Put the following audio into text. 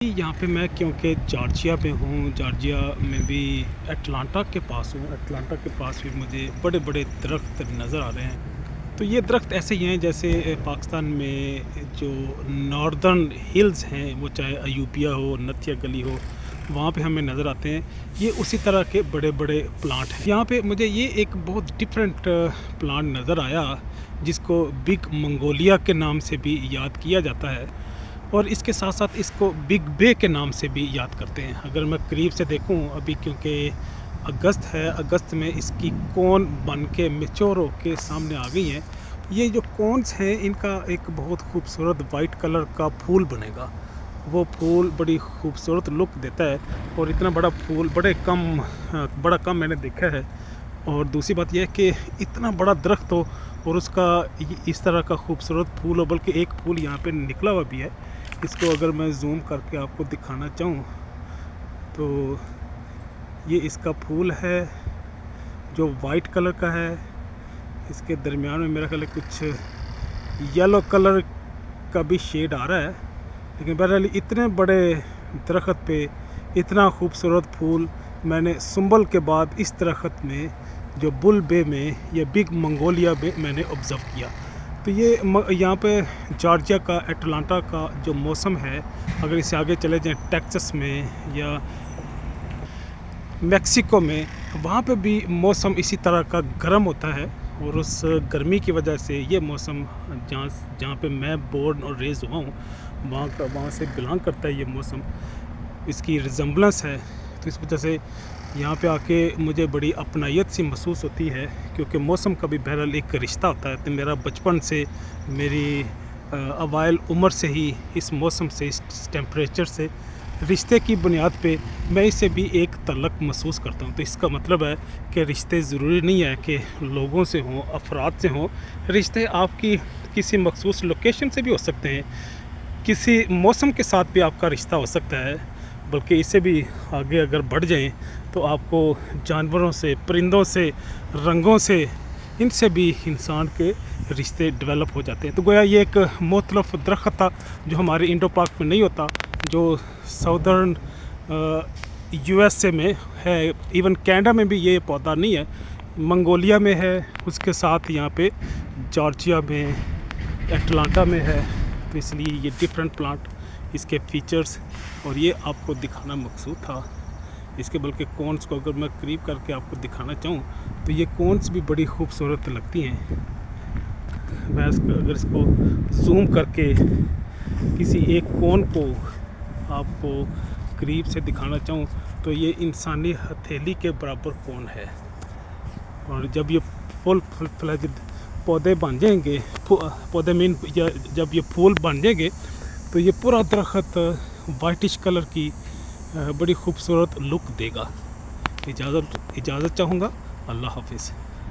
यहाँ पे मैं क्योंकि जॉर्जिया में हूँ, जॉर्जिया में भी अटलांटा के पास हूँ। अटलांटा के पास भी मुझे बड़े बड़े दरख्त नज़र आ रहे हैं। तो ये दरख्त ऐसे ही हैं जैसे पाकिस्तान में जो नॉर्दर्न हिल्स हैं, वो चाहे अयूबिया हो, नथिया गली हो, वहाँ पे हमें नज़र आते हैं। ये उसी तरह के बड़े बड़े प्लांट हैं। यहाँ पे मुझे ये एक बहुत डिफरेंट प्लांट नज़र आया जिसको बिग मंगोलिया के नाम से भी याद किया जाता है, और इसके साथ साथ इसको बिग बे के नाम से भी याद करते हैं। अगर मैं करीब से देखूं, अभी क्योंकि अगस्त है, अगस्त में इसकी कोन बन के मैच्योर होके सामने आ गई हैं। ये जो कोन्स हैं, इनका एक बहुत खूबसूरत वाइट कलर का फूल बनेगा। वो फूल बड़ी खूबसूरत लुक देता है, और इतना बड़ा फूल बड़ा कम मैंने देखा है। और दूसरी बात यह है कि इतना बड़ा दरख्त हो और उसका इस तरह का खूबसूरत फूल हो, बल्कि एक फूल यहाँ पे निकला हुआ भी है। इसको अगर मैं जूम करके आपको दिखाना चाहूँ तो ये इसका फूल है जो वाइट कलर का है। इसके दरमियान में मेरा ख्याल है कुछ येलो कलर का भी शेड आ रहा है, लेकिन बहरहाल इतने बड़े दरख्त पे इतना खूबसूरत फूल मैंने सुंबल के बाद इस दरख्त में, जो बुल बे में या बिग मंगोलिया में, मैंने ऑब्ज़र्व किया। तो ये यहाँ पे जॉर्जिया का, अटलांटा का जो मौसम है, अगर इससे आगे चले जाएं टेक्सास में या मेक्सिको में, वहाँ पे भी मौसम इसी तरह का गर्म होता है। और उस गर्मी की वजह से ये मौसम जहाँ पे मैं बोर्न और रेज़ हुआ हूँ, वहाँ से बिलोंग करता है ये मौसम। इसकी रिज़म्बलेंस है, तो इस वजह से यहाँ पे आके मुझे बड़ी अपनायत सी महसूस होती है, क्योंकि मौसम का भी बहरहाल एक रिश्ता होता है। तो मेरा बचपन से, मेरी अवाइल उम्र से ही इस मौसम से, इस टेम्परेचर से, रिश्ते की बुनियाद पे मैं इसे भी एक तल्लक महसूस करता हूँ। तो इसका मतलब है कि रिश्ते ज़रूरी नहीं है कि लोगों से हों, अफराद से हों। रिश्ते आपकी किसी मखसूस लोकेशन से भी हो सकते हैं, किसी मौसम के साथ भी आपका रिश्ता हो सकता है। बल्कि इससे भी आगे अगर बढ़ जाएं तो आपको जानवरों से, परिंदों से, रंगों से, इनसे भी इंसान के रिश्ते डेवलप हो जाते हैं। तो गोया ये एक मुख्तलिफ दरख्त था जो हमारे इंडो पाक में नहीं होता, जो साउदर्न यूएसए में है। इवन कनाडा में भी ये पौधा नहीं है, मंगोलिया में है, उसके साथ यहाँ पे जॉर्जिया में, अटलांटा में है। तो इसलिए ये डिफरेंट प्लांट, इसके फीचर्स, और ये आपको दिखाना मकसूद था। इसके बल्कि कोन्स को अगर मैं करीब करके आपको दिखाना चाहूँ तो ये कोन्स भी बड़ी खूबसूरत लगती हैं। मैं अगर इसको जूम करके किसी एक कोन को आपको करीब से दिखाना चाहूँ तो ये इंसानी हथेली के बराबर कोन है। और जब ये फुल फ्लेज्ड पौधे बन जाएंगे, पौधे मीन या जब ये फूल बन जाएंगे, तो ये पूरा दरख्त वाइटिश कलर की बड़ी खूबसूरत लुक देगा। इजाज़त चाहूँगा। अल्लाह हाफिज़।